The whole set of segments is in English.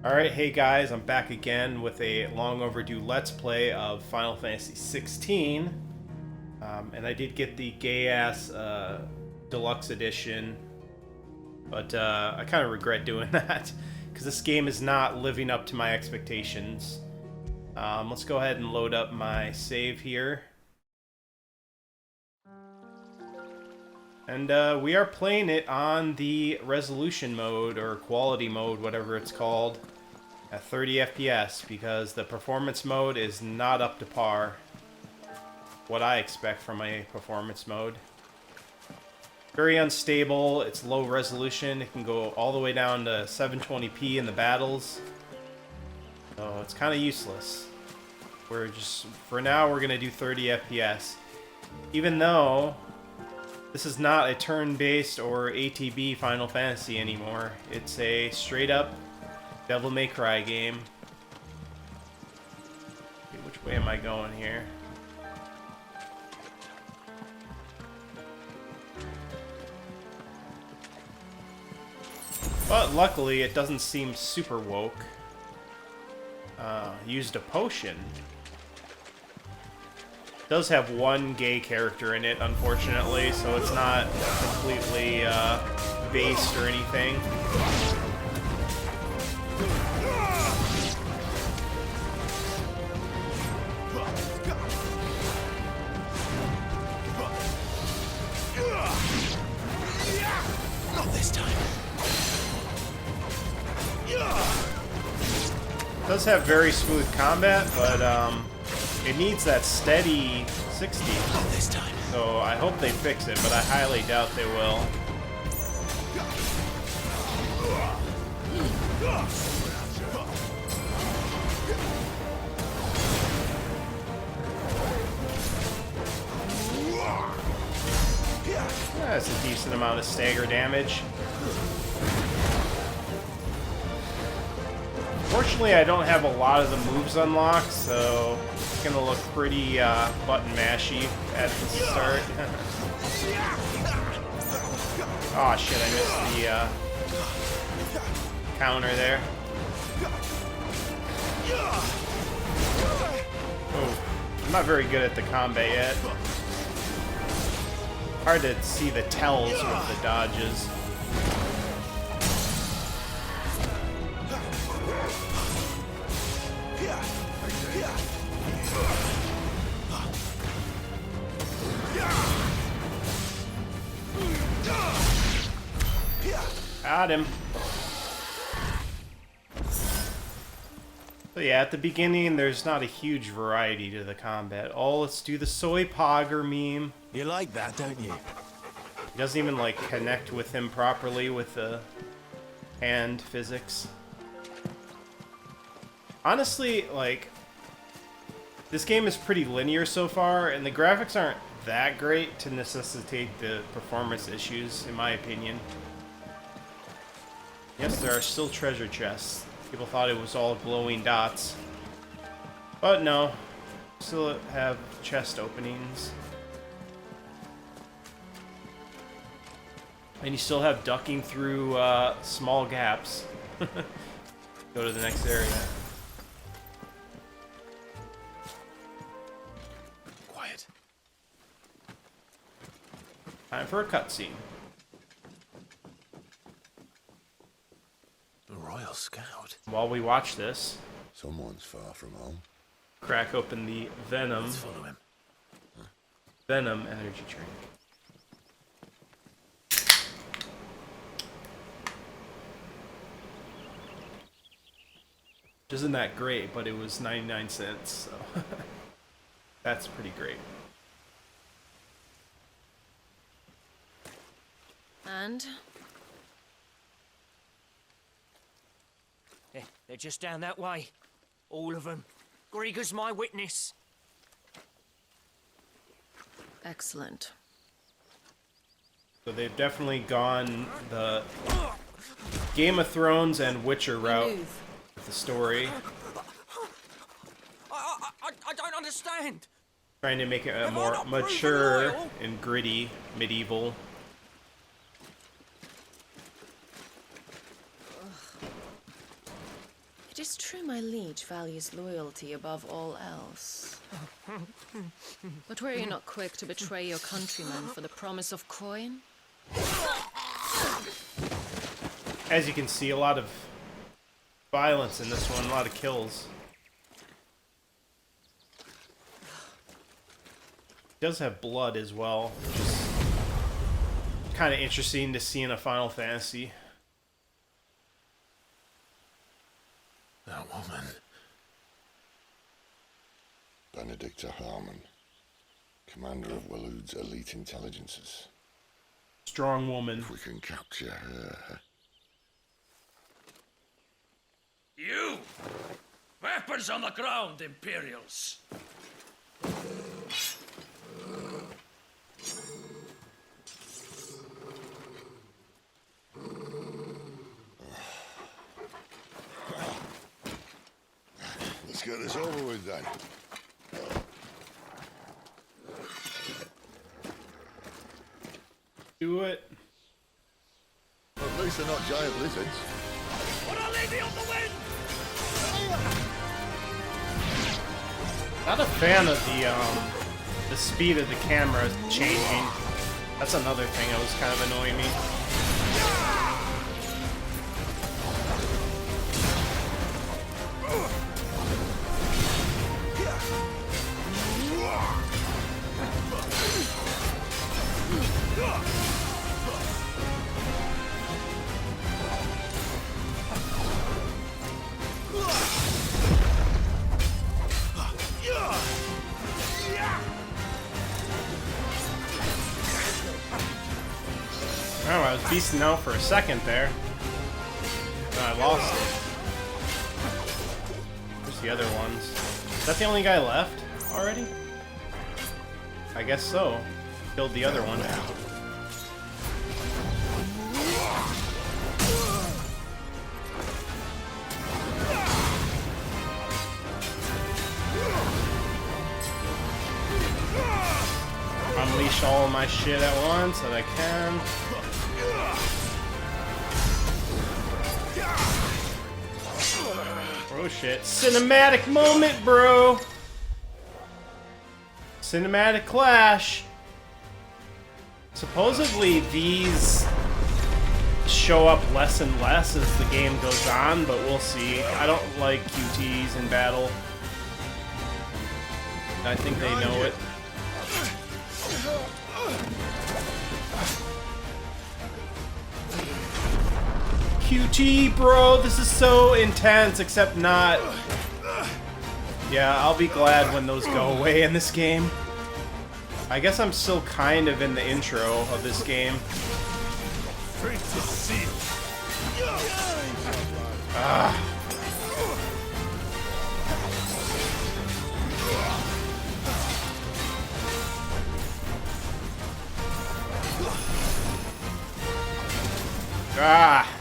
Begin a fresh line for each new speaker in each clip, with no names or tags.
Alright, hey guys, I'm back again with a long overdue Let's Play of Final Fantasy XVI. And I did get the gay-ass deluxe edition, but I kind of regret doing that, because this game is not living up to my expectations. Let's go ahead and load up my save here. And we are playing it on the resolution mode, or quality mode, whatever it's called, at 30 FPS, because the performance mode is not up to par. What I expect from a performance mode. Very unstable, it's low resolution, it can go all the way down to 720p in the battles. So it's kind of useless. For now, we're going to do 30 FPS. Even though this is not a turn-based or ATB Final Fantasy anymore. It's a straight-up Devil May Cry game. Okay, which way am I going here? But luckily, it doesn't seem super woke. Used a potion. It does have one gay character in it, unfortunately, so it's not completely based or anything.
Not this time.
It does have very smooth combat, but it needs that steady 60.
Not this time.
So I hope they fix it, but I highly doubt they will. That's a decent amount of stagger damage. Fortunately, I don't have a lot of the moves unlocked, so it's gonna look pretty button mashy at the start. Oh shit, I missed the counter there. Oh, I'm not very good at the combat yet. Hard to see the tells with the dodges. Got him. So yeah, at the beginning, there's not a huge variety to the combat. Oh, let's do the soy pogger meme.
You like that, don't you?
He doesn't even, like, connect with him properly with the hand physics. Honestly, like, this game is pretty linear so far, and the graphics aren't that great to necessitate the performance issues, in my opinion. Yes, there are still treasure chests. People thought it was all glowing dots. But no. Still have chest openings. And you still have ducking through small gaps. Go to the next area.
Quiet.
Time for a cutscene.
A Royal Scout.
While we watch this,
Someone's far from home.
crack open the
Let's follow him.
Venom energy drink. Which isn't that great, but it was 99 cents, so that's pretty great.
And?
They're just down that way. All of them. Grieger's my witness.
Excellent.
So they've definitely gone the Game of Thrones and Witcher route
Move.
with the story.
I don't understand.
Trying to make it a
Have I
more
not proven
mature
loyal?
and gritty medieval.
It is true my liege values loyalty above all else. But were you not quick to betray your countrymen for the promise of coin?
As you can see, a lot of violence in this one, a lot of kills. It does have blood as well, which is kind of interesting to see in a Final Fantasy.
That woman.
Benedicta Harmon, commander of Waloed's elite intelligences.
Strong woman.
If we can capture her...
You! Weapons on the ground, Imperials!
Let's get this over with then.
Do it.
At least they're not giant lizards.
For Our Lady of the Wind!
Not a fan of the speed of the camera changing. That's another thing that was kind of annoying me. Oh, I was beasting out for a second there. But I lost it. Where's the other ones? Is that the only guy left already? I guess so. Killed the other one. Unleash all my shit at once that I can. Oh shit. Cinematic moment, bro! Cinematic clash. Supposedly these show up less and less as the game goes on, but we'll see. I don't like QTs in battle. I think they know it. QT, bro, this is so intense, except not. Yeah, I'll be glad when those go away in this game. I guess I'm still kind of in the intro of this game. Ah. Ah.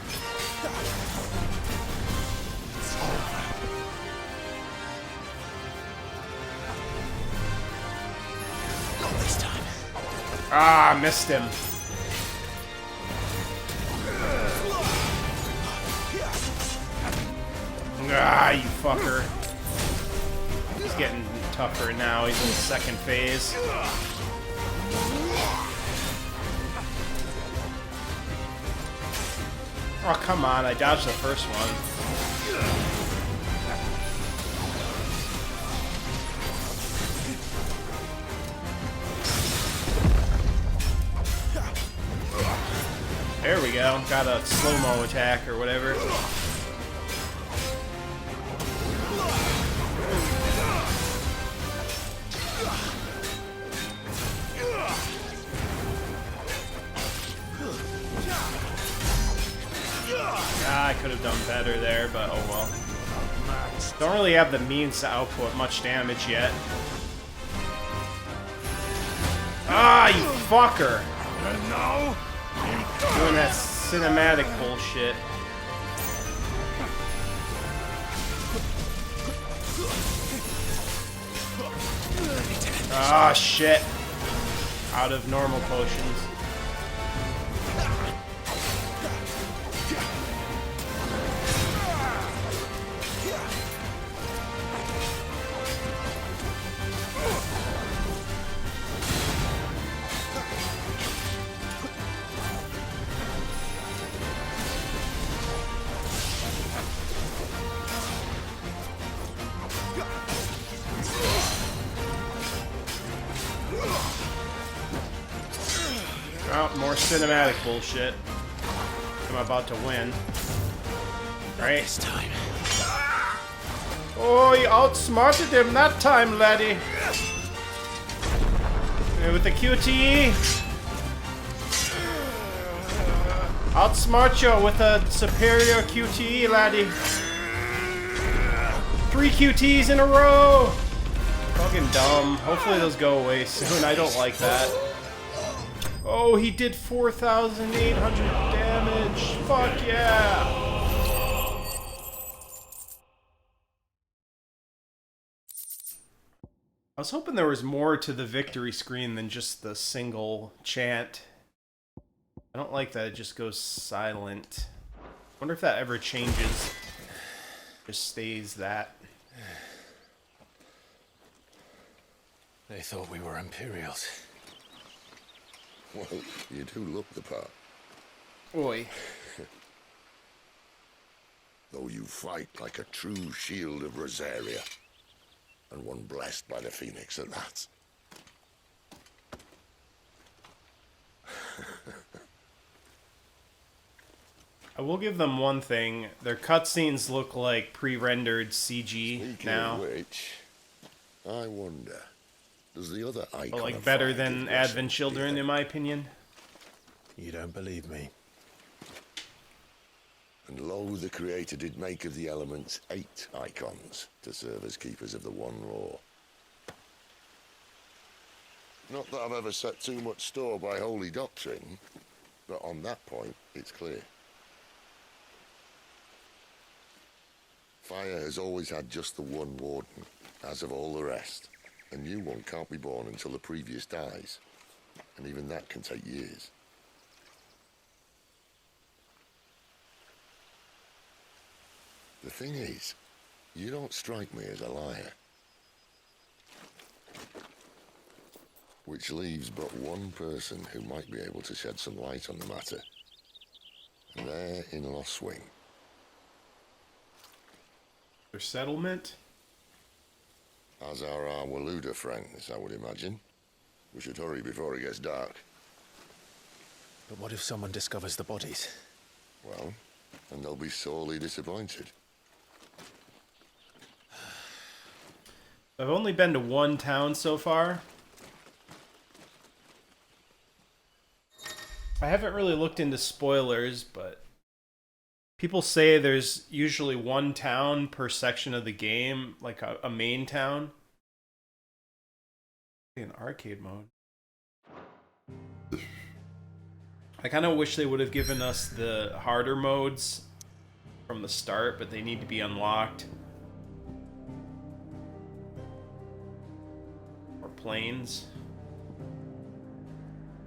Ah, missed him. Ah, you fucker. He's getting tougher now. He's in the second phase. Oh, come on. I dodged the first one. There we go. Got a slow-mo attack or whatever. Ah, I could have done better there, but oh well. Don't really have the means to output much damage yet. Ah, you fucker!
And now?
Doing that cinematic bullshit. Ah, shit. Out of normal potions. cinematic bullshit. I'm about to win. Right?
This time.
Oh, you outsmarted him that time, laddie. With the QTE. Outsmart you with a superior QTE, laddie. 3 QTs in a row. Fucking dumb. Hopefully those go away soon. I don't like that. Oh, he did 4,800 damage. Fuck yeah. I was hoping there was more to the victory screen than just the single chant. I don't like that it just goes silent. Wonder if that ever changes. Just stays that.
They thought we were Imperials.
Well, you do look the part.
Oi.
Though you fight like a true shield of Rosaria. And one blessed by the Phoenix at that.
I will give them one thing. Their cutscenes look like pre-rendered CG
Speaking
now.
of which, I wonder, does the other icon
But like
of
better
fire
than
give
Advent
Russian
Children,
fear?
in my opinion.
You don't believe me?
And lo, the Creator did make of the elements 8 icons to serve as keepers of the one law. Not that I've ever set too much store by holy doctrine, but on that point, it's clear. Fire has always had just the one warden, as of all the rest. A new one can't be born until the previous dies, and even that can take years. The thing is, you don't strike me as a liar. Which leaves but one person who might be able to shed some light on the matter. And they're in Lost Swing.
Their settlement?
As are our Waluda friends, I would imagine. We should hurry before it gets dark.
But what if someone discovers the bodies?
Well, and they'll be sorely disappointed.
I've only been to one town so far. I haven't really looked into spoilers, but people say there's usually one town per section of the game, like a main town. In arcade mode. I kind of wish they would have given us the harder modes from the start, but they need to be unlocked. Or planes.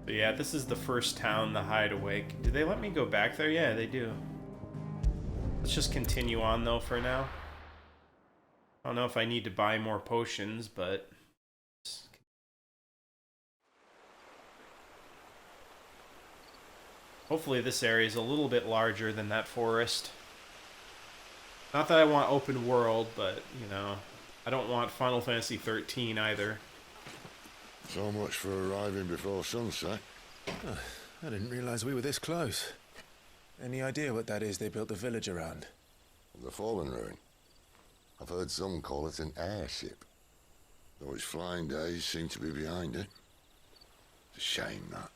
But yeah, this is the first town, the Hideaway. Do they let me go back there? Yeah, they do. Let's just continue on though for now. I don't know if I need to buy more potions, but hopefully this area is a little bit larger than that forest. Not that I want open world, but, you know, I don't want Final Fantasy 13 either.
So much for arriving before sunset.
I didn't realize we were this close. Any idea what that is they built the village around?
The Fallen Ruin. I've heard some call it an airship. Though its flying days seem to be behind it. It's a shame, that.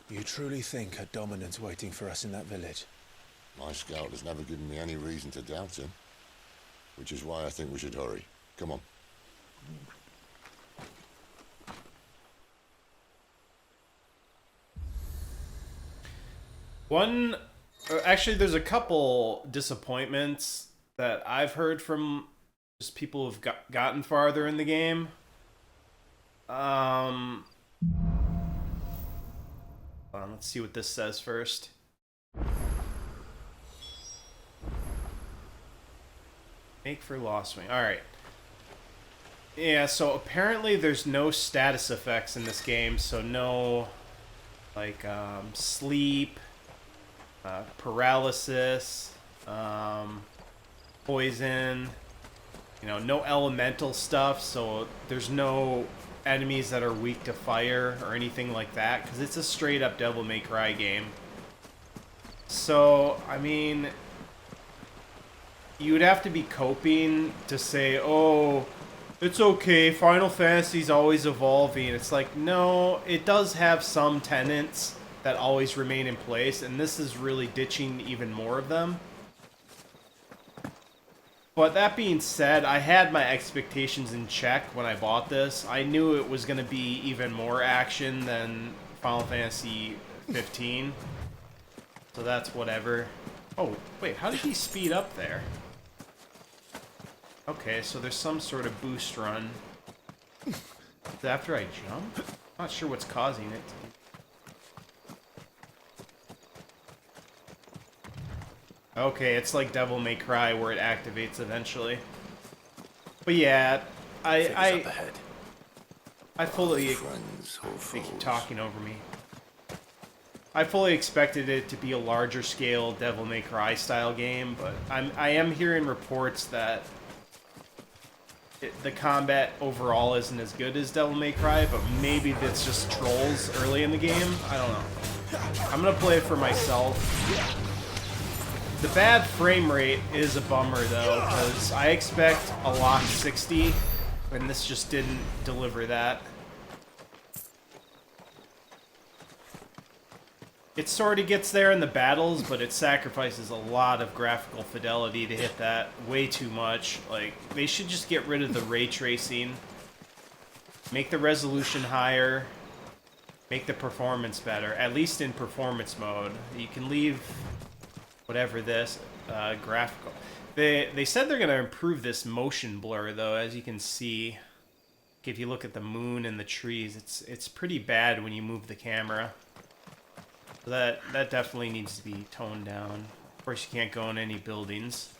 You truly think a dominant's waiting for us in that village?
My scout has never given me any reason to doubt him. Which is why I think we should hurry. Come on.
Actually, there's a couple disappointments that I've heard from just people who've gotten farther in the game. Hold on, let's see what this says first. Make for Lost Wing. Alright. Yeah, so apparently there's no status effects in this game, so no, like, sleep, paralysis, poison, you know, no elemental stuff, so there's no enemies that are weak to fire or anything like that, because it's a straight up Devil May Cry game. So, I mean, you would have to be coping to say, oh, it's okay, Final Fantasy's always evolving. It's like, no, it does have some tenets that always remain in place, and this is really ditching even more of them. But that being said, I had my expectations in check when I bought this. I knew it was going to be even more action than Final Fantasy 15. So that's whatever. Oh, wait, how did he speed up there? Okay, so there's some sort of boost run. Is it after I jump? Not sure what's causing it. Okay, it's like Devil May Cry where it activates eventually. But yeah, I fully...
Friends or
They keep
foes.
talking over me. I fully expected it to be a larger scale Devil May Cry style game, but I am hearing reports that the combat overall isn't as good as Devil May Cry, but maybe that's just trolls early in the game. I don't know. I'm gonna play it for myself. The bad frame rate is a bummer though, because I expect a lock 60, and this just didn't deliver that. It sort of gets there in the battles, but it sacrifices a lot of graphical fidelity to hit that way too much. Like, they should just get rid of the ray tracing, make the resolution higher, make the performance better, at least in performance mode. You can leave whatever this graphical. They said they're going to improve this motion blur though, as you can see. If you look at the moon and the trees, it's pretty bad when you move the camera. So that definitely needs to be toned down. Of course, you can't go in any buildings.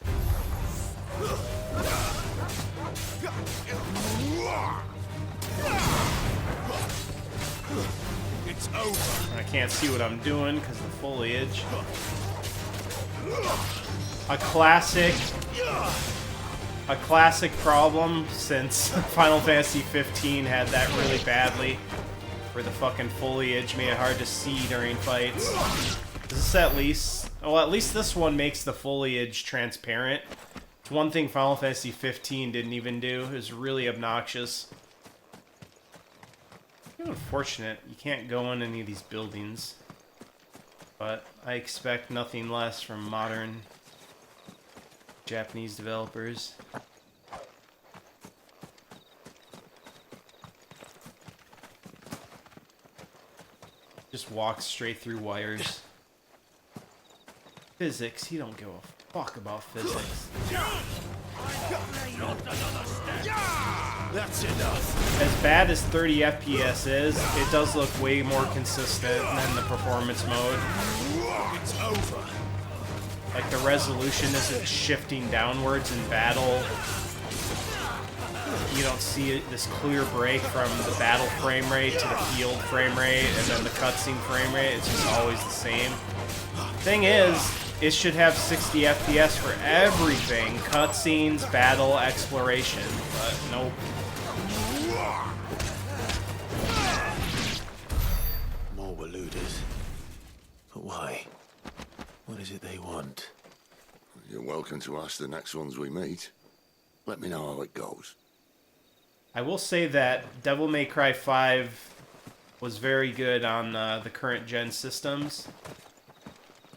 It's over.
I can't see what I'm doing because of the foliage. A classic problem since Final Fantasy 15 had that really badly, where the fucking foliage made it hard to see during fights. Is this at least... Well, at least this one makes the foliage transparent. It's one thing Final Fantasy 15 didn't even do. It was really obnoxious. Unfortunate, you can't go in any of these buildings. But I expect nothing less from modern Japanese developers. Just walk straight through wires. Physics, he don't give a fuck about physics.
That's enough.
As bad as 30 FPS is, it does look way more consistent than the performance mode.
It's over.
Like, the resolution isn't shifting downwards in battle. You don't see this clear break from the battle frame rate to the field frame rate and then the cutscene frame rate. It's just always the same. Thing is, it should have 60 FPS for everything. Cutscenes, battle, exploration. But nope.
More were looters. But why? What is it they want?
You're welcome to ask the next ones we meet. Let me know how it goes.
I will say that Devil May Cry 5 was very good on the current gen systems.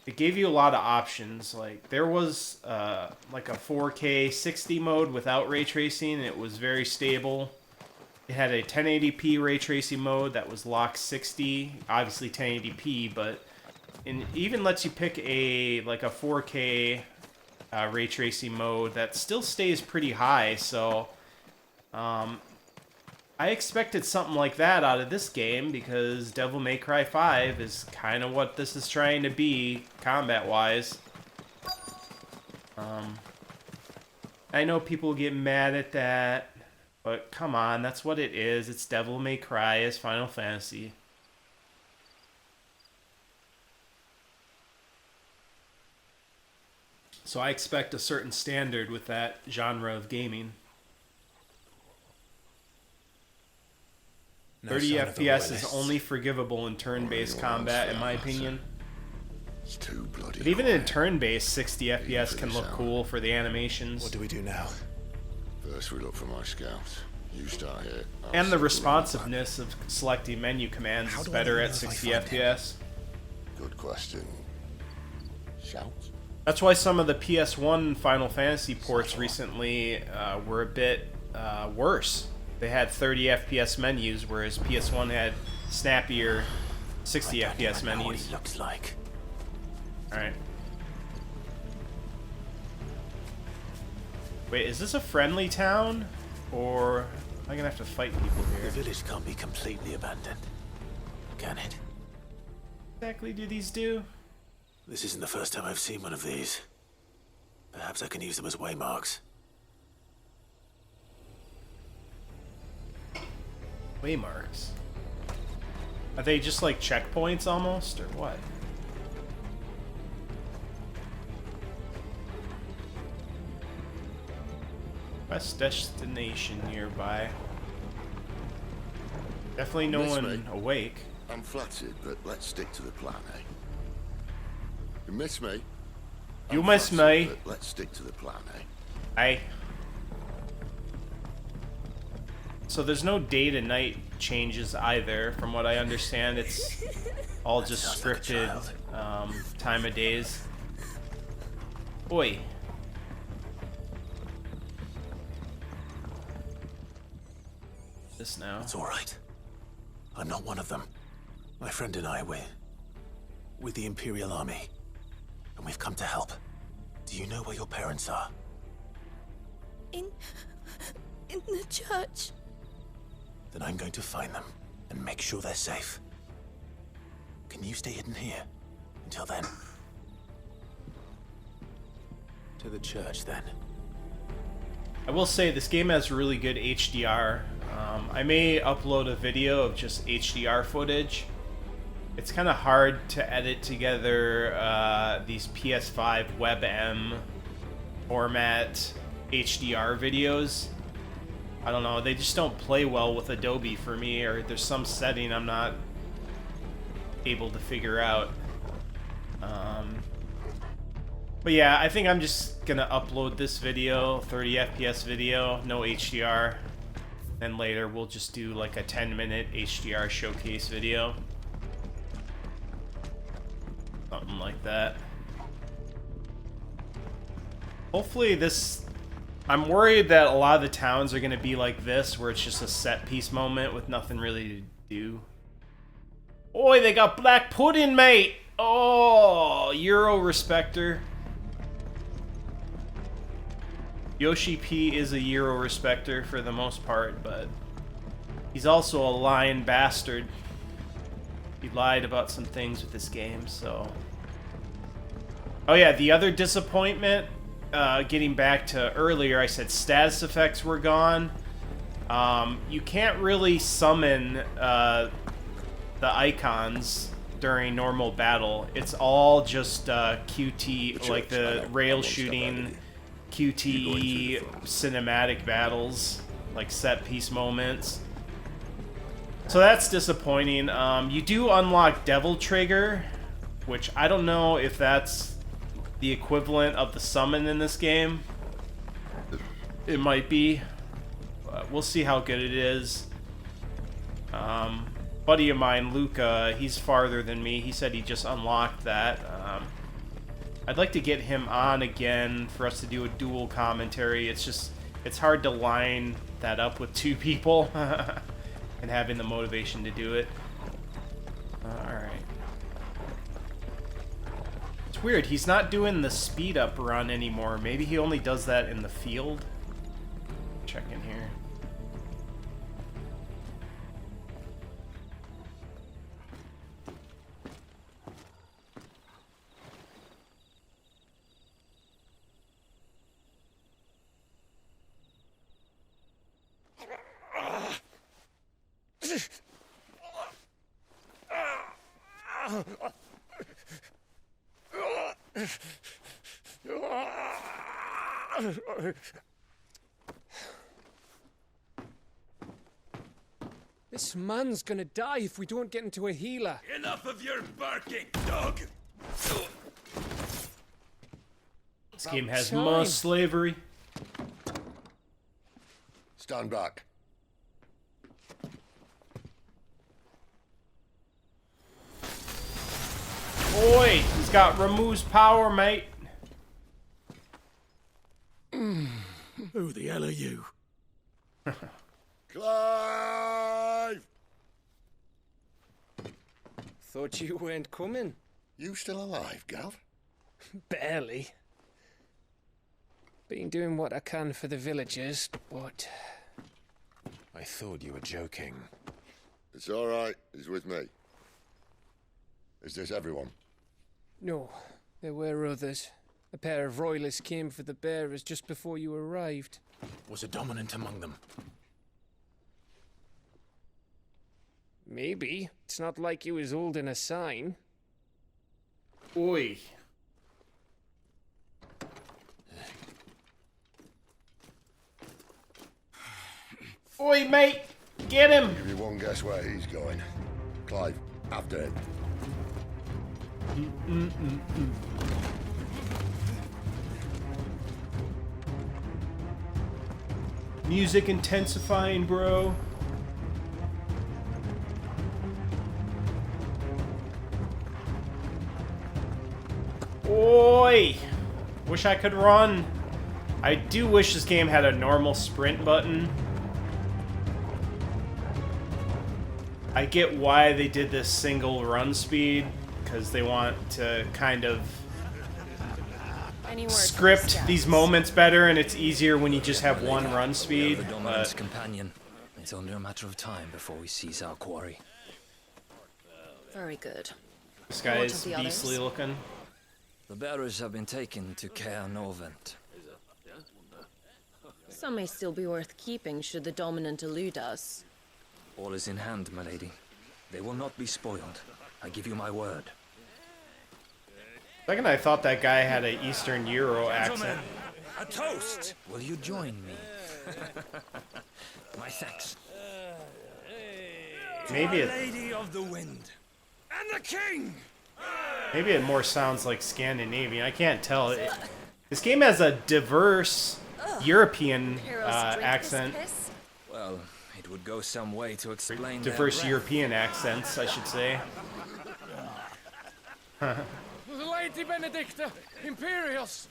It gave you a lot of options. Like, there was like a 4K 60 mode without ray tracing. It was very stable. It had a 1080p ray tracing mode that was locked 60, obviously 1080p, but it even lets you pick a 4K ray tracing mode that still stays pretty high. So I expected something like that out of this game because Devil May Cry 5 is kind of what this is trying to be combat-wise. I know people get mad at that, but come on, that's what it is. It's Devil May Cry as Final Fantasy. So I expect a certain standard with that genre of gaming.
No
30
sign of the
FPS is
royalists.
only forgivable in turn-based combat, in my opinion.
It's too bloody
But even in
quiet.
turn-based, 60 FPS can look cool for the animations.
What do we do now?
First we look for my scouts. You start here. I'll
And the
circle around
responsiveness of selecting menu commands
How
is
do I
better
know
at
if I
60
find
FPS.
back. Good question. Shouts?
That's why some of the PS1 Final Fantasy ports recently were a bit worse. They had 30 FPS menus, whereas PS1 had snappier 60 FPS
Know what
menus.
he looks like.
Alright. Wait, is this a friendly town? Or am I gonna have to fight people
The
here?
village can't be completely abandoned, can it?
What exactly do these do?
This isn't the first time I've seen one of these. Perhaps I can use them as waymarks.
Waymarks. Are they just like checkpoints almost, or what? Best destination nearby. Definitely no
Miss
one
me?
awake.
I'm flattered, but let's stick to the plan, eh? You miss me?
You
I'm
miss
flattered,
me?
but let's stick to the plan, eh?
Aye. So there's no day to night changes either, from what I understand. It's all just
sounds like a
scripted
child.
time of days. Oi. This now.
It's all right. I'm not one of them. My friend and I, we're with the Imperial Army, and we've come to help. Do you know where your parents are?
In the church.
Then I'm going to find them and make sure they're safe. Can you stay hidden here until then? To the church, then.
I will say this game has really good HDR. I may upload a video of just HDR footage. It's kind of hard to edit together these PS5 WebM format HDR videos. I don't know, they just don't play well with Adobe for me, or there's some setting I'm not able to figure out. But yeah, I think I'm just gonna upload this video, 30 FPS video, no HDR. And later we'll just do like a 10-minute HDR showcase video. Something like that. Hopefully this... I'm worried that a lot of the towns are gonna be like this, where it's just a set piece moment with nothing really to do. Oi, they got black pudding, mate! Oh, Euro respecter. Yoshi P is a Euro respecter for the most part, but he's also a lying bastard. He lied about some things with this game, so... Oh yeah, the other disappointment, getting back to earlier, I said status effects were gone. You can't really summon the icons during normal battle. It's all just QT, like the rail shooting... QTE cinematic battles, like set piece moments. So that's disappointing. You do unlock Devil Trigger, which I don't know if that's the equivalent of the summon in this game. It might be. We'll see how good it is. Buddy of mine, Luca, he's farther than me. He said he just unlocked that. I'd like to get him on again for us to do a dual commentary. It's hard to line that up with two people and having the motivation to do it. Alright. It's weird, he's not doing the speed up run anymore. Maybe he only does that in the field. Check in here.
This man's gonna die if we don't get into a healer.
Enough of your barking, dog!
This game has
time.
more slavery.
Stand back.
Oi, he's got Ramu's power, mate.
Who the hell are you?
Clive!
Thought you weren't coming.
You still alive, Gav?
Barely. Been doing what I can for the villagers, but
I thought you were joking.
It's all right. He's with me. Is this everyone?
no, there were others. A pair of royalists came for the bearers just before you arrived.
Was a dominant among them?
Maybe. It's not like he was holding a sign.
Oi. Oi, mate! Get him!
Give you one guess where he's going. Clive, after him.
Music intensifying, bro. Oi! Wish I could run. I do wish this game had a normal sprint button. I get why they did this single run speed, because they want to kind of
Any word from
script
scouts?
these moments better, and it's easier when you just have one run speed.
The dominant's
But
companion. It's only a matter of time before we seize our quarry.
Very good.
this guy
What
is
of the
beastly
others?
looking.
The bearers have been taken to Caer Norvent.
Some may still be worth keeping should the dominant elude us.
All is in hand, my lady. They will not be spoiled. I give you my word.
Second, I thought that guy had an Eastern Euro accent.
A toast!
Will you join me? My thanks.
Maybe
The
it,
Lady of the Wind. And the King!
maybe it more sounds like Scandinavian. I can't tell. This game has a diverse European
Heroes drink this
accent.
piss?
Well, it would go some way to explain their
Diverse
breath.
European accents, I should say.
Lady Benedicta! Imperials!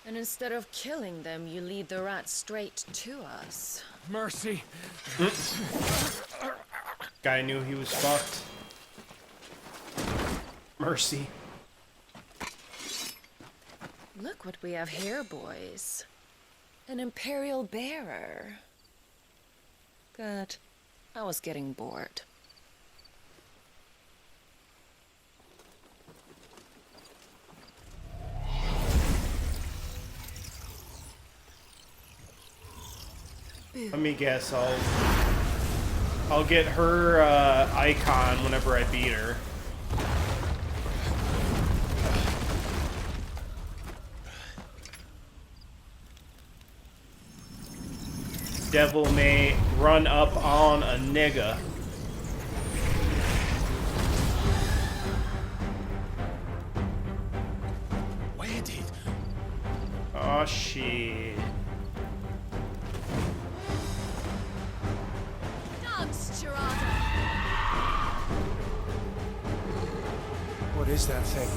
And instead of killing them, you lead the rats straight to us.
Mercy!
Guy knew he was fucked. Mercy.
Look what we have here, boys. An imperial bearer. Good. I was getting bored.
Let me guess. I'll get her icon whenever I beat her. Devil may run up on a nigga.
Where did?
Oh shit.
Dance, Gerardo!
What is that thing?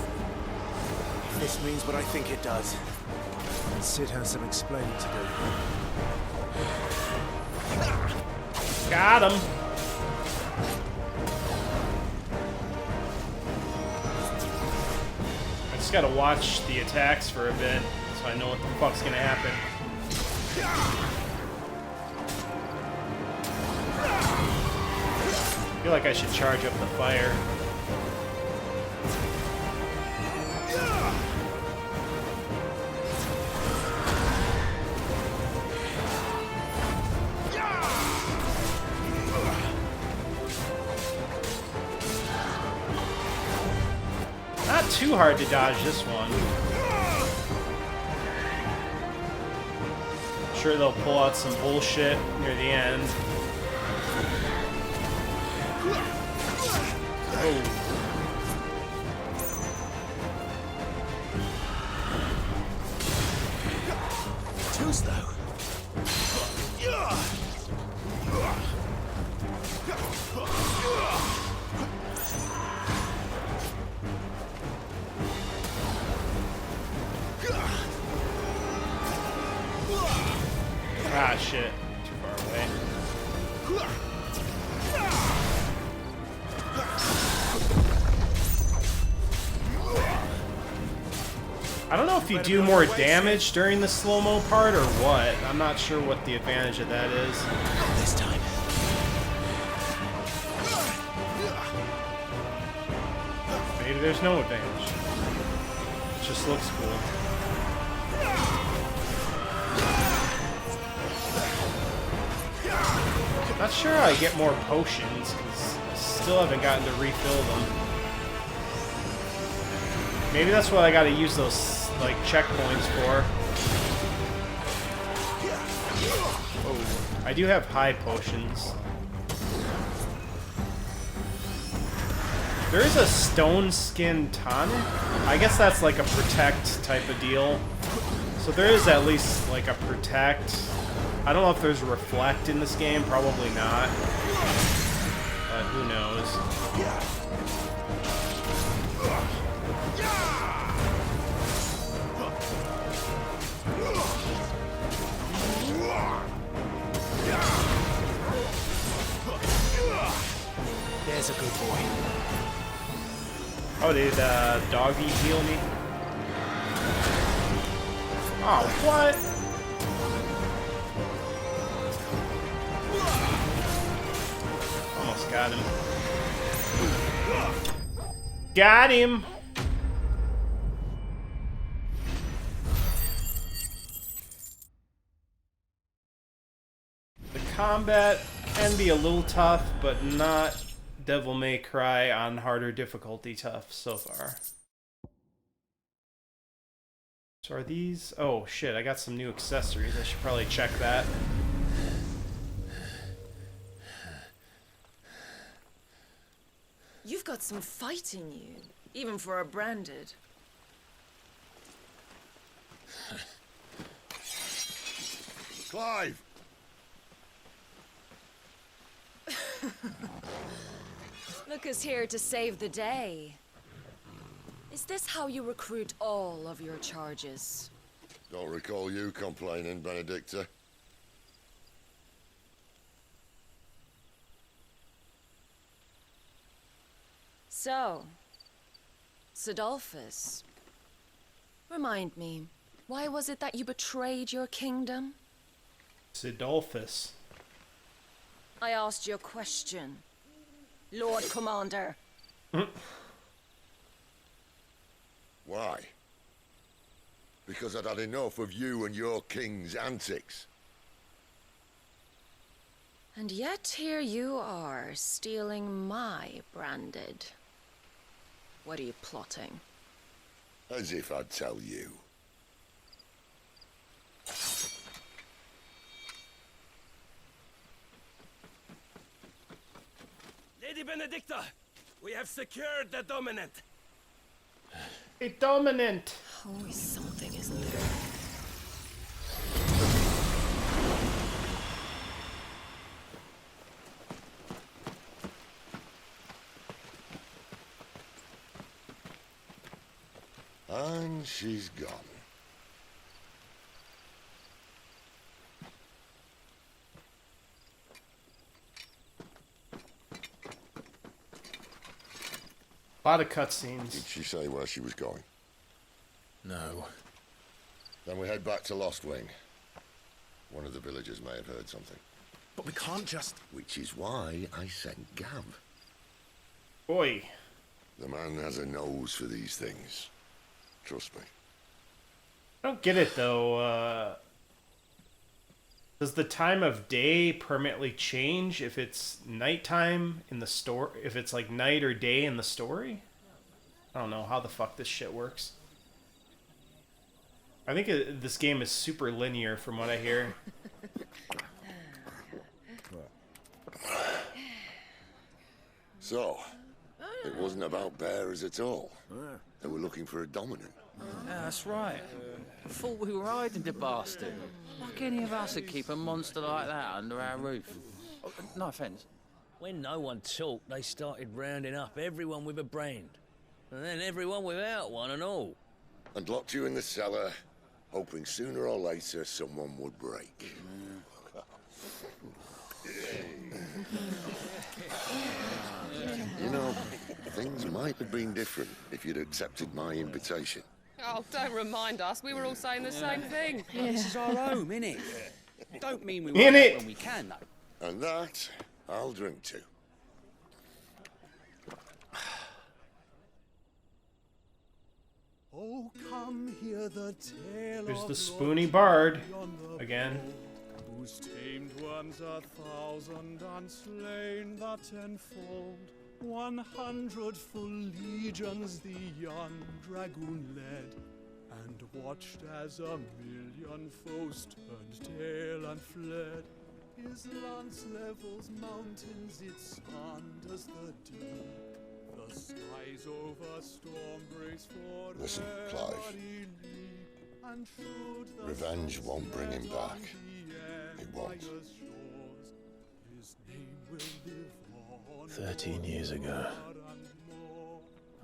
If this means what I think it does, then Sid has some explaining to do.
Got him. I just gotta watch the attacks for a bit so I know what the fuck's gonna happen. I feel like I should charge up the fire. not too hard to dodge this one. I'm sure they'll pull out some bullshit near the end. Oh.
Too slow.
Ah, shit. Too far away. I don't know if you do more damage during the slow-mo part or what. I'm not sure what the advantage of that is.
This time.
Maybe there's no advantage. It just looks cool. Not sure how I get more potions, because I still haven't gotten to refill them. Maybe that's what I gotta use those, like, checkpoints for. Oh, I do have high potions. There is a stone skin tonic? I guess that's like a protect type of deal. So there is at least, like, a protect. I don't know if there's reflect in this game, probably not. But who knows?
There's a good boy.
Oh, did Doggy heal me? Oh, what? Almost got him. Got him! The combat can be a little tough, but not Devil May Cry on harder difficulty tough so far. So are these... Oh shit, I got some new accessories. I should probably check that.
You've got some fight in you, even for a branded.
Clive!
Look, here to save the day. Is this how you recruit all of your charges?
Don't recall you complaining, Benedicta.
So, Sidolphus, remind me, why was it that you betrayed your kingdom?
Sidolphus.
I asked you a question, Lord Commander.
Why? Because I'd had enough of you and your king's antics.
And yet here you are, stealing my branded. What are you plotting?
As if I'd tell you.
Lady Benedicta, we have secured the dominant.
A dominant!
Always something, isn't there?
And she's gone.
A lot of cutscenes.
Did she say where she was going?
No.
Then we head back to Lost Wing. One of the villagers may have heard something.
But we can't just...
Which is why I sent Gav.
Boy.
The man has a nose for these things. Trust me.
I don't get it though. Does the time of day permanently change if it's nighttime in the story? If it's like night or day in the story? I I don't know how the fuck this shit works. I think this game is super linear from what I hear.
So, it wasn't about bears at all. They were looking for a dominant.
Yeah, that's right. I thought we were hiding the bastard. Like any of us would keep a monster like that under our roof. Oh, no offence.
When no one talked, they started rounding up everyone with a brand. And then everyone without one and all.
And locked you in the cellar, hoping sooner or later someone would break. You know, things might have been different if you'd accepted my invitation.
Oh, don't remind us. We were all saying the same thing.
This is our home, innit? Don't mean we
In
won't
it.
when we can, though.
And that, I'll drink to.
Oh, come hear the tale
There's
of
the spoony bard again.
whose tamed ones 1,000 and slain the tenfold. 100 full legions the young dragoon led, and watched as 1,000,000 foes turned tail and fled. His lance levels mountains, it spanned as the deep. The skies over storm brace for
Listen, Clive.
every leap, and showed the
Revenge won't bring him back. It won't.
His name will live on
13 years ago,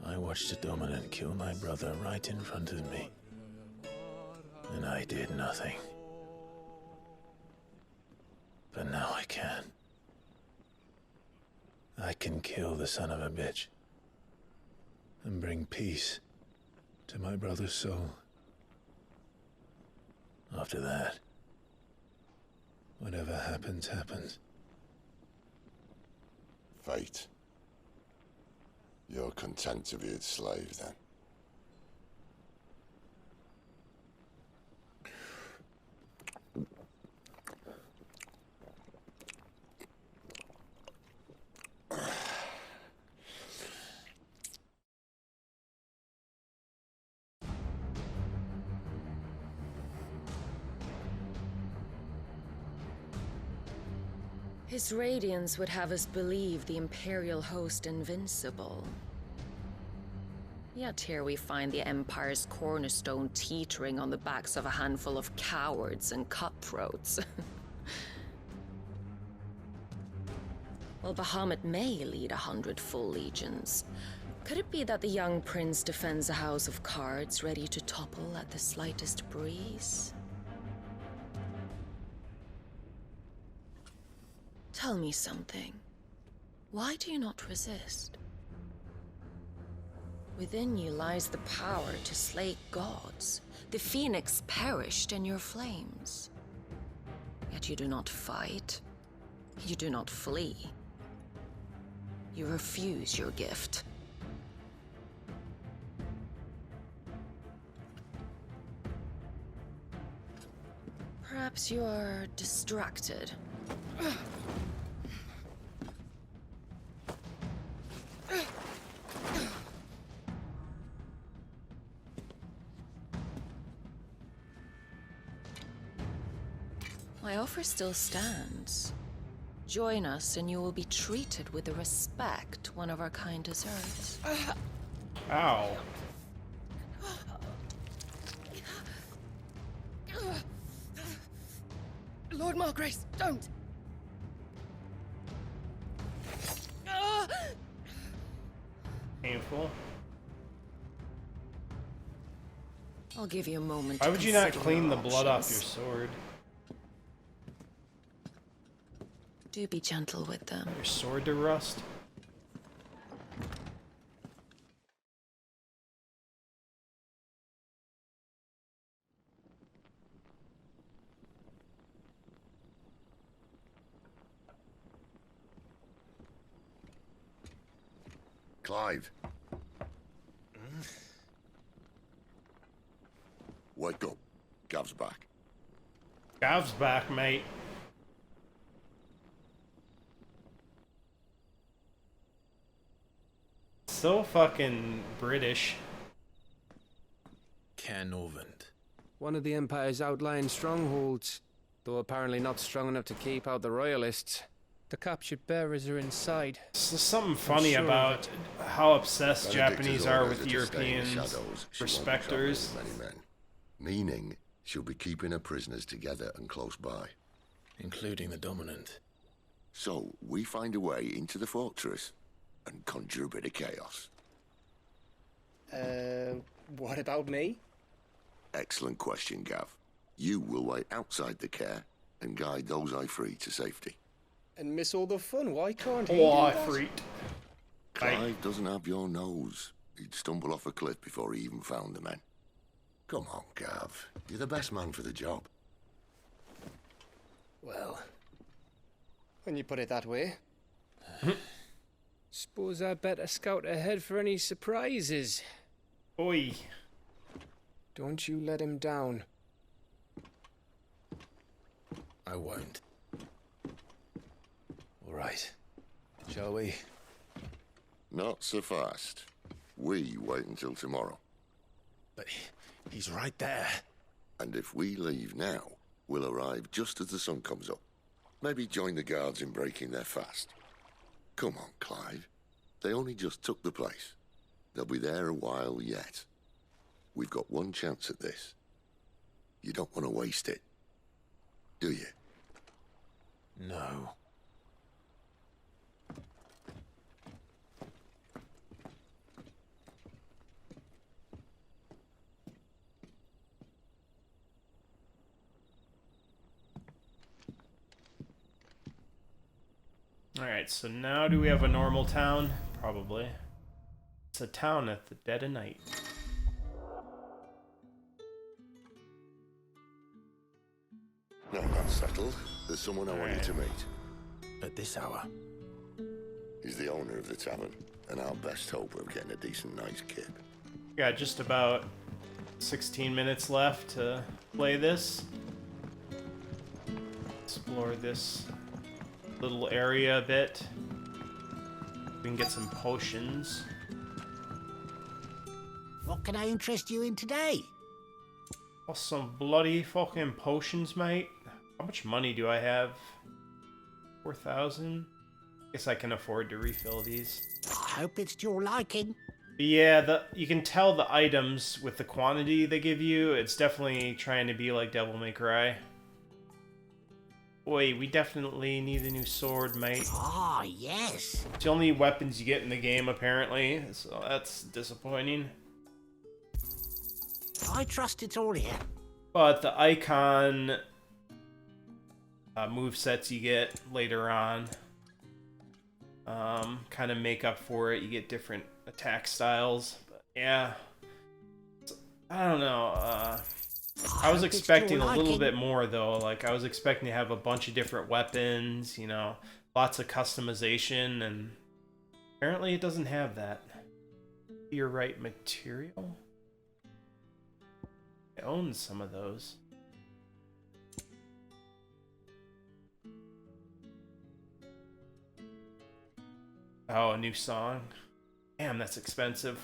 I watched a dominant kill my brother right in front of me. And I did nothing. But now I can. I can kill the son of a bitch. And bring peace to my brother's soul. After that, whatever happens, happens.
Fate. You're content to be its slave, then?
His radiance would have us believe the Imperial host invincible. Yet here we find the Empire's cornerstone teetering on the backs of a handful of cowards and cutthroats. Well, Bahamut may lead 100 full legions. Could it be that the young prince defends a house of cards ready to topple at the slightest breeze? Tell me something. Why do you not resist? Within you lies the power to slay gods. The phoenix perished in your flames. Yet you do not fight. You do not flee. You refuse your gift. Perhaps you are distracted. My offer still stands. Join us and you will be treated with the respect one of our kind deserves.
Ow.
Lord Margrace, don't!
Painful.
I'll give you a moment.
Why
to
would you not
consider
clean the
your
blood off your
options.
sword?
Do be gentle with them.
Your sword to rust?
Clive. Wake up. Gav's back.
Gav's back, mate. So fucking British.
Cairnorvend.
One of the Empire's outlying strongholds, though apparently not strong enough to keep out the Royalists. The captured bearers are inside.
So something funny
sure of
about how obsessed
Benedicta's
Japanese are
orders
with
to stay in the
Europeans,
shadows. She won't be troubling
respecters.
many men. Meaning, she'll be keeping her prisoners together and close by.
Including the dominant.
So, we find a way into the fortress and conjure a bit of chaos.
What about me?
Excellent question, Gav. You will wait outside the care and guide those I free to safety.
And miss all the fun, why can't he?
Oh,
do
I
that?
freaked.
Clive doesn't have your nose. He'd stumble off a cliff before he even found the men. Come on, Gav. You're the best man for the job.
Well, when you put it that way. Suppose I better scout ahead for any surprises.
Oi.
Don't you let him down.
I won't. All right. Shall we?
Not so fast. We wait until tomorrow.
But he's right there.
And if we leave now, we'll arrive just as the sun comes up. Maybe join the guards in breaking their fast. Come on, Clive. They only just took the place. They'll be there a while yet. We've got one chance at this. You don't want to waste it, do you?
No.
Alright, so now do we have a normal town? Probably. It's a town at the dead of night.
No, not settled. There's someone I want you to meet.
At this hour?
He's the owner of the tavern, and our best hope of getting a decent night's kip.
Got just about 16 minutes left to play this. Explore this little area a bit. We can get some potions.
What can I interest you in today?
Oh, some bloody fucking potions, mate. How much money do I have? 4,000? Guess I can afford to refill these.
I hope it's to your liking.
Yeah, you can tell the items with the quantity they give you. It's definitely trying to be like Devil May Cry. Boy, we definitely need a new sword, mate.
Ah, yes.
It's the only weapons you get in the game, apparently, so that's disappointing.
I trust it's all here.
But the icon movesets you get later on kind of make up for it. You get different attack styles. But yeah, I don't know. I was expecting a little bit more, though. Like, I was expecting to have a bunch of different weapons, you know, lots of customization, and apparently it doesn't have that. Your right material? I own some of those. Oh, a new song. Damn, that's expensive.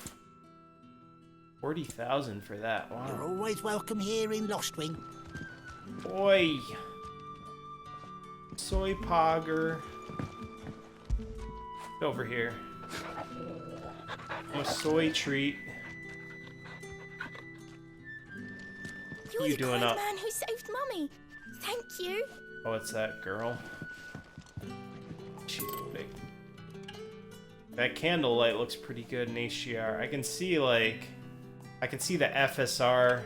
40,000 for that. Wow.
You're always welcome here in Lostwing.
Oi! Soy Pogger. Get over here. I'm a soy treat.
You're
you
the
doing
kind
up?
man who saved Mummy. Thank you.
Oh, it's that girl. She's big. That candlelight looks pretty good in HDR. I can see, like... I can see the FSR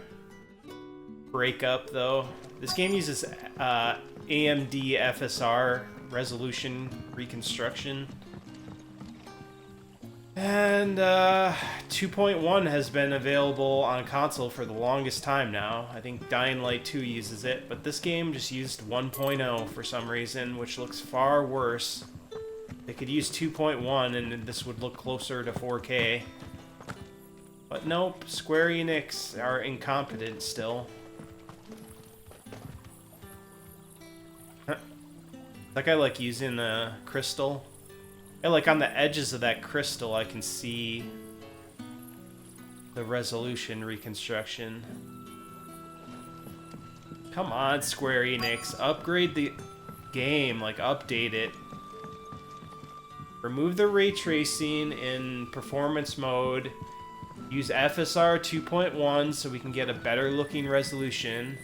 breakup, though. This game uses AMD FSR resolution reconstruction. And 2.1 has been available on console for the longest time now. I think Dying Light 2 uses it, but this game just used 1.0 for some reason, which looks far worse. They could use 2.1 and this would look closer to 4K. But nope, Square Enix are incompetent still. Like I like using Crystal And like on the edges of that crystal, I can see the resolution reconstruction. Come on, Square Enix, upgrade the game, like update it. Remove the ray tracing in performance mode. Use FSR 2.1 so we can get a better looking resolution.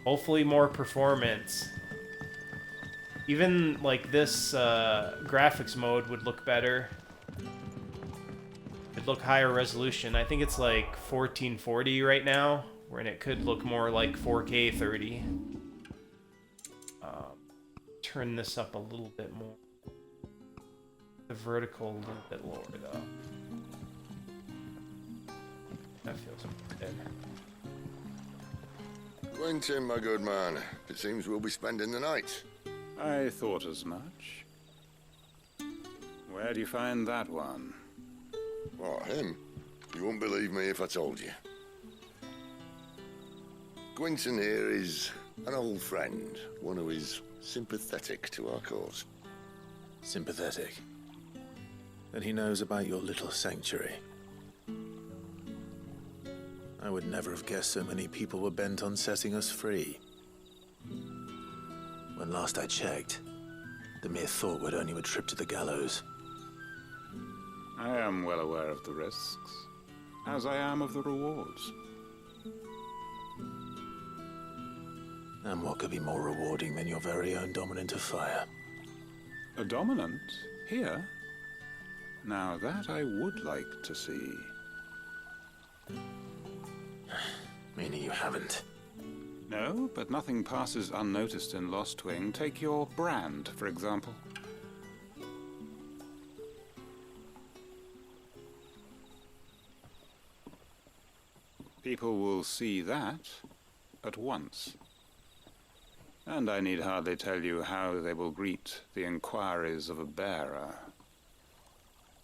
Hopefully more performance. Even like this graphics mode would look better. It'd look higher resolution. I think it's like 1440 right now, when it could look more like 4K 30. Turn this up a little bit more. The vertical a little bit lower though. That feels good.
Quentin, my good man. It seems we'll be spending the night.
I thought as much. Where do you find that one?
Oh, him? You wouldn't believe me if I told you. Quentin here is an old friend, one who is sympathetic to our cause.
Sympathetic? And he knows about your little sanctuary. I would never have guessed so many people were bent on setting us free. When last I checked, the mere thought would earn you a trip to the gallows.
I am well aware of the risks, as I am of the rewards.
And what could be more rewarding than your very own dominant of fire?
A dominant? Here? Now that I would like to see.
Meaning you haven't?
No, but nothing passes unnoticed in Lost Wing. Take your brand, for example. People will see that at once. And I need hardly tell you how they will greet the inquiries of a bearer.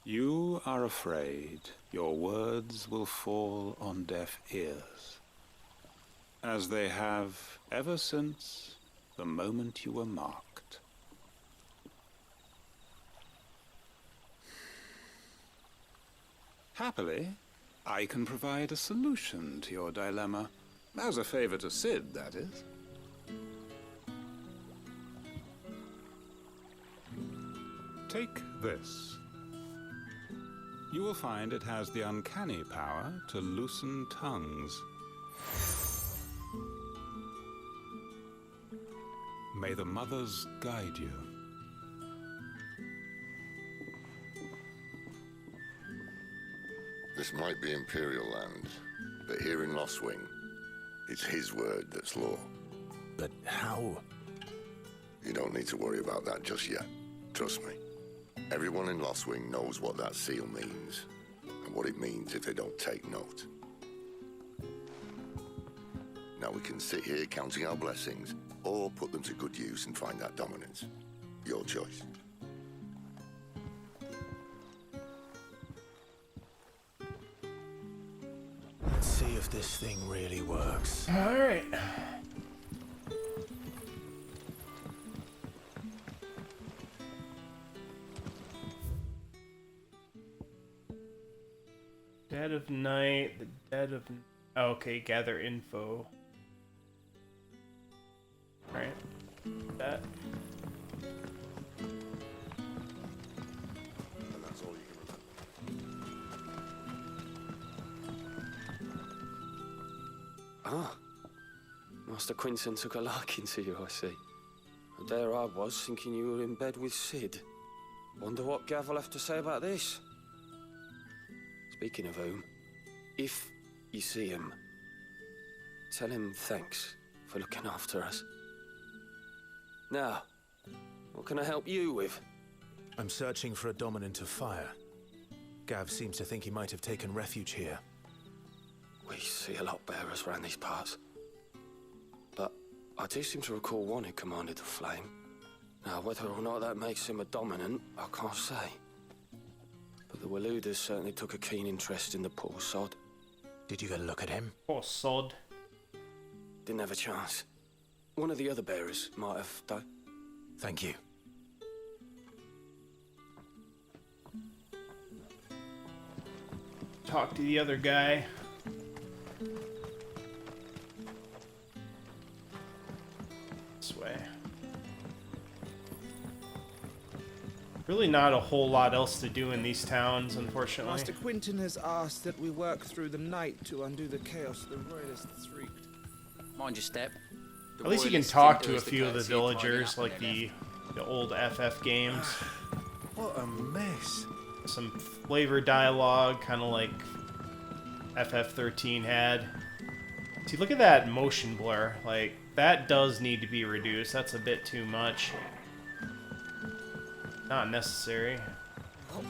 You are afraid your words will fall on deaf ears, as they have ever since the moment you were marked. Happily, I can provide a solution to your dilemma. As a favor to Sid, that is. Take this. You will find it has the uncanny power to loosen tongues. May the mothers guide you.
This might be Imperial land, but here in Lost Wing, it's his word that's law.
But how?
You don't need to worry about that just yet. Trust me. Everyone in Lost Wing knows what that seal means, and what it means if they don't take note. Now we can sit here counting our blessings, or put them to good use and find that dominance. Your choice.
Let's see if this thing really works.
Alright. Dead of night, the dead of... Oh, okay, gather info. Right. That.
And that's all you can remember.
Ah. Master Quinton took a liking to you, I see. And there I was, thinking you were in bed with Sid. Wonder what Gav will have to say about this. Speaking of whom, if you see him, tell him thanks for looking after us. Now, what can I help you with?
I'm searching for a dominant of fire. Gav seems to think he might have taken refuge here.
We see a lot bearers around these parts. But I do seem to recall one who commanded the flame. Now, whether or not that makes him a dominant, I can't say. But the Waluders certainly took a keen interest in the poor sod.
Did you get a look at him?
Poor sod.
Didn't have a chance. One of the other bearers might have, though.
Thank you.
talk to the other guy. This way. Really not a whole lot else to do in these towns, unfortunately.
Master Quinton has asked that we work through the night to undo the chaos the royalists wreaked.
Mind your step. The
At least you can
royalists
talk
didn't do
to a
us the
few of the
courtesy of tidying
villagers,
up in
like
their
the old FF games.
What a mess.
Some flavored dialogue, kind of like FF13 had. See, look at that motion blur. Like, that does need to be reduced. That's a bit too much. Not necessary.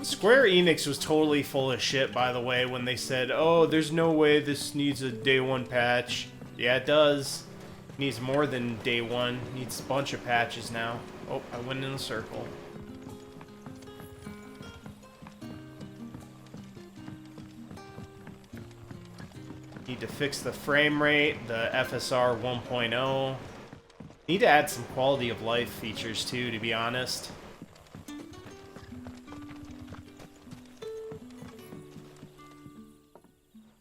Square Enix was totally full of shit, by the way, when they said, oh, there's no way this needs a day one patch. Yeah, it does. It needs more than day one. It needs a bunch of patches now. Oh, I went in a circle. Need to fix the frame rate, the FSR 1.0. Need to add some quality of life features too, to be honest.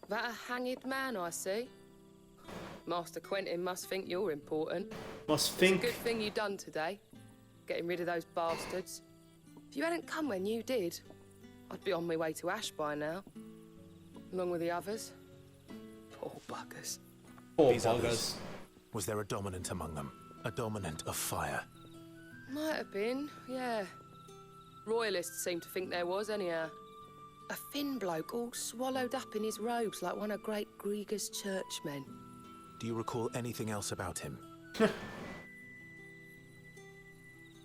That a hanged man, I see. Master Quentin must think you're important.
Must
It's
think.
a good thing you done today, getting rid of those bastards. If you hadn't come when you did, I'd be on my way to Ash by now, along with the others. Poor buggers.
Poor
These
buggers.
others. Was there a dominant among them? A dominant of fire?
Might have been, yeah. Royalists seem to think there was, anyhow. A thin bloke all swallowed up in his robes like one of Great Grieger's churchmen.
Do you recall anything else about him?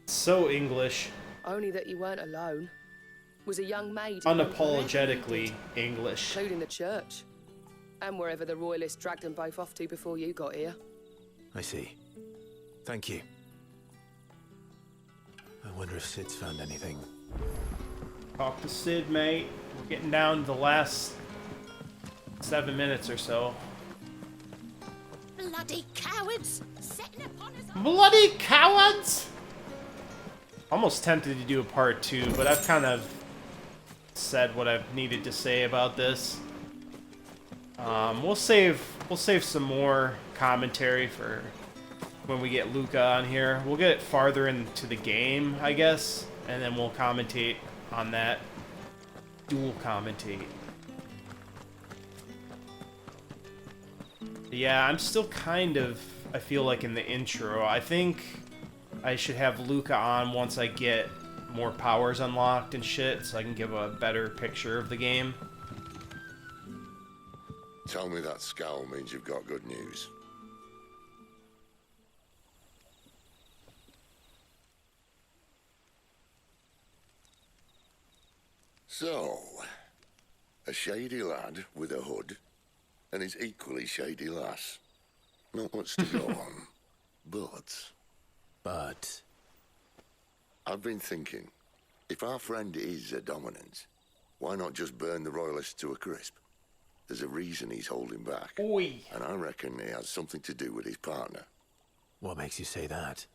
So English.
Only that you weren't alone. Was a young maid.
Unapologetically English.
Including the church. And wherever the royalists dragged them both off to before you got here.
I see. Thank you. I wonder if Sid's found anything.
Talk to Sid, mate. We're getting down to the last 7 minutes or so.
Bloody cowards! Setting upon us.
Bloody cowards! Almost tempted to do a part 2, but I've kind of said what I've needed to say about this. We'll save some more commentary for when we get Luca on here. We'll get farther into the game, I guess, and then we'll commentate on that. Dual commentate. Yeah, I'm still kind of, I feel like, in the intro. I think I should have Luca on once I get more powers unlocked and shit, so I can give a better picture of the game.
Tell me that scowl means you've got good news. So, a shady lad with a hood, and his equally shady lass. Not much to go on, but... I've been thinking, if our friend is a dominant, why not just burn the royalists to a crisp? There's a reason he's holding back.
Oi.
And I reckon he has something to do with his partner.
What makes you say that?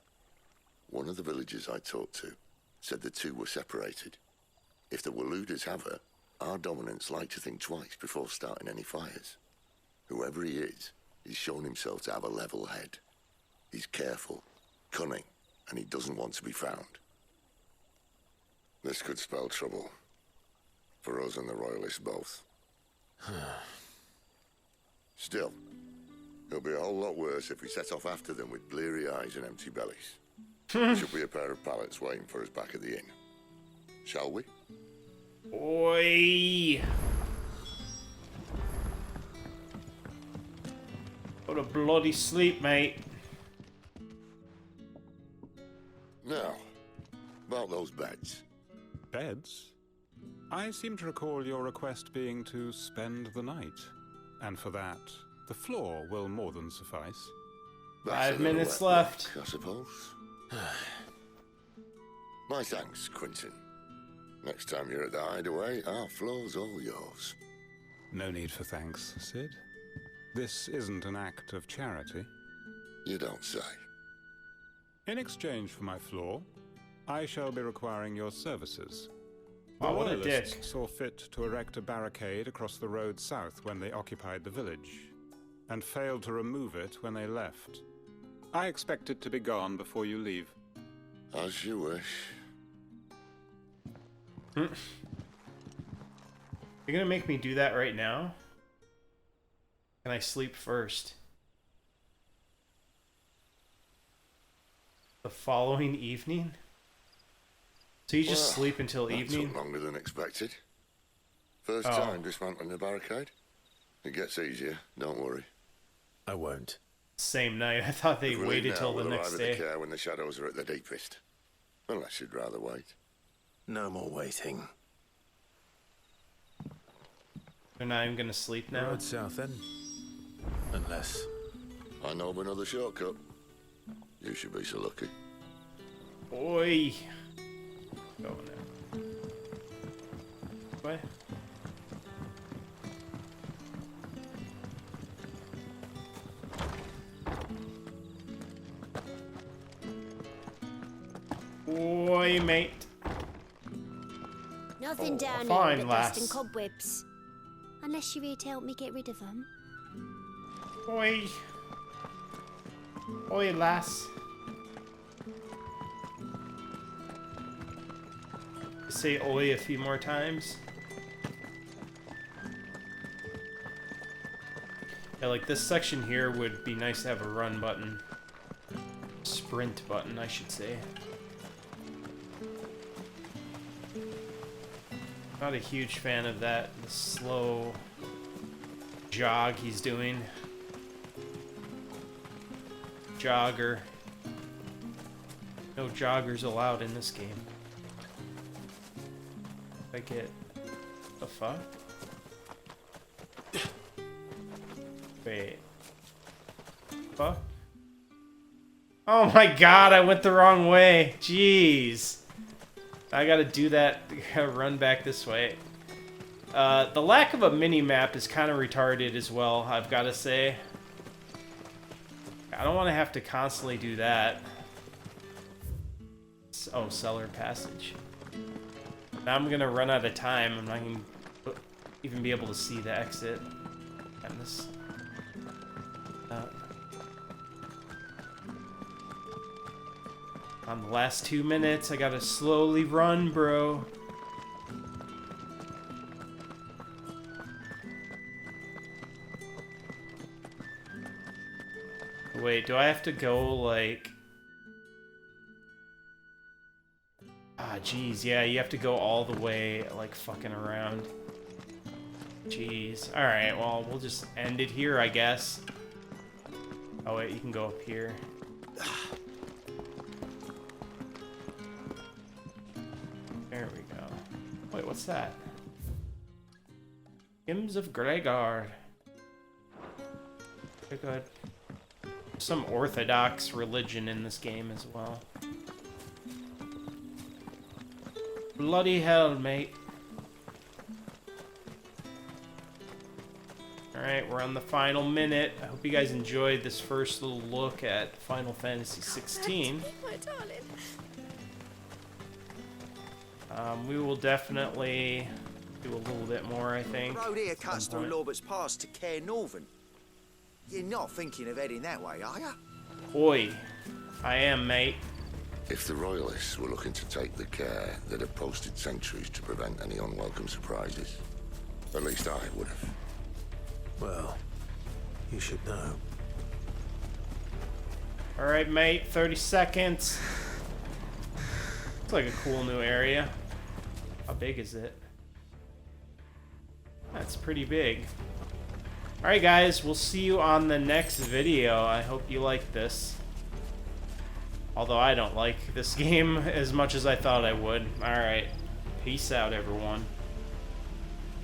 One of the villagers I talked to said the two were separated. If the Waluders have her, our dominants like to think twice before starting any fires. Whoever he is, he's shown himself to have a level head. He's careful, cunning, and he doesn't want to be found. This could spell trouble. For us and the Royalists both. Still, it'll be a whole lot worse if we set off after them with bleary eyes and empty bellies. There should be a pair of pallets waiting for us back at the inn. Shall we?
Oi! Go to bloody sleep, mate.
Now, about those beds.
Beds? I seem to recall your request being to spend the night. And for that, the floor will more than suffice.
5 minutes left.
I suppose. My thanks, Quinton. Next time you're at the hideaway, our floor's all yours.
No need for thanks, Sid. This isn't an act of charity.
You don't say.
In exchange for my floor, I shall be requiring your services. The
Oh, what a
Royalists
dick.
saw fit to erect a barricade across the road south when they occupied the village, and failed to remove it when they left. I expect it to be gone before you leave.
As you wish.
You're gonna make me do that right now? Can I sleep first? The following evening? So you just sleep until
that
evening?
took longer than expected. First
Oh.
time dismantling the barricade. It gets easier, don't worry.
I won't.
Same night. I thought they
If we leave
waited
now,
till the
we'll
next
arrive
day.
at the care when the shadows are at their deepest. Unless you'd rather wait.
No more waiting.
They're not even gonna sleep now?
Road south then. Unless...
I know of another shortcut. You should be so lucky.
Oi! Go now. What? Oi, mate.
Nothing down
fine,
here but
lass.
dust and cobwebs. Unless you're here to help me get rid of them.
Oi. Oi, lass. Say oi a few more times. Yeah, like this section here would be nice to have a run button. Sprint button, I should say. Not a huge fan of that, the slow jog he's doing. Jogger. No joggers allowed in this game. I get the fuck? Wait. Fuck? Oh my god, I went the wrong way. Jeez. I gotta do that, run back this way. The lack of a mini-map is kind of retarded as well, I've gotta say. I don't want to have to constantly do that. Oh, cellar passage. Now I'm gonna run out of time. I'm not gonna even be able to see the exit. And this... on the last 2 minutes, I gotta slowly run, bro. Wait, do I have to go, like... Ah, jeez, yeah, you have to go all the way, like, fucking around. Jeez. Alright, well, we'll just end it here, I guess. Oh, wait, you can go up here. There we go. Wait, what's that? Hymns of Gregard. Okay, good. Some orthodox religion in this game as well. Bloody hell, mate. Alright, we're on the final minute. I hope you guys enjoyed this first little look at Final Fantasy XVI.
My darling.
We will definitely do a little bit more, I think.
The road here cuts
some
through
point.
Lorbert's Pass to Care Northern. You're not thinking of heading that way, are you?
Oi. I am, mate.
If the Royalists were looking to take the care, they'd have posted sentries to prevent any unwelcome surprises. At least I would have.
Well, you should know.
Alright, mate. 30 seconds. Looks like a cool new area. How big is it? That's pretty big. Alright guys, we'll see you on the next video. I hope you like this. Although I don't like this game as much as I thought I would. Alright, peace out everyone.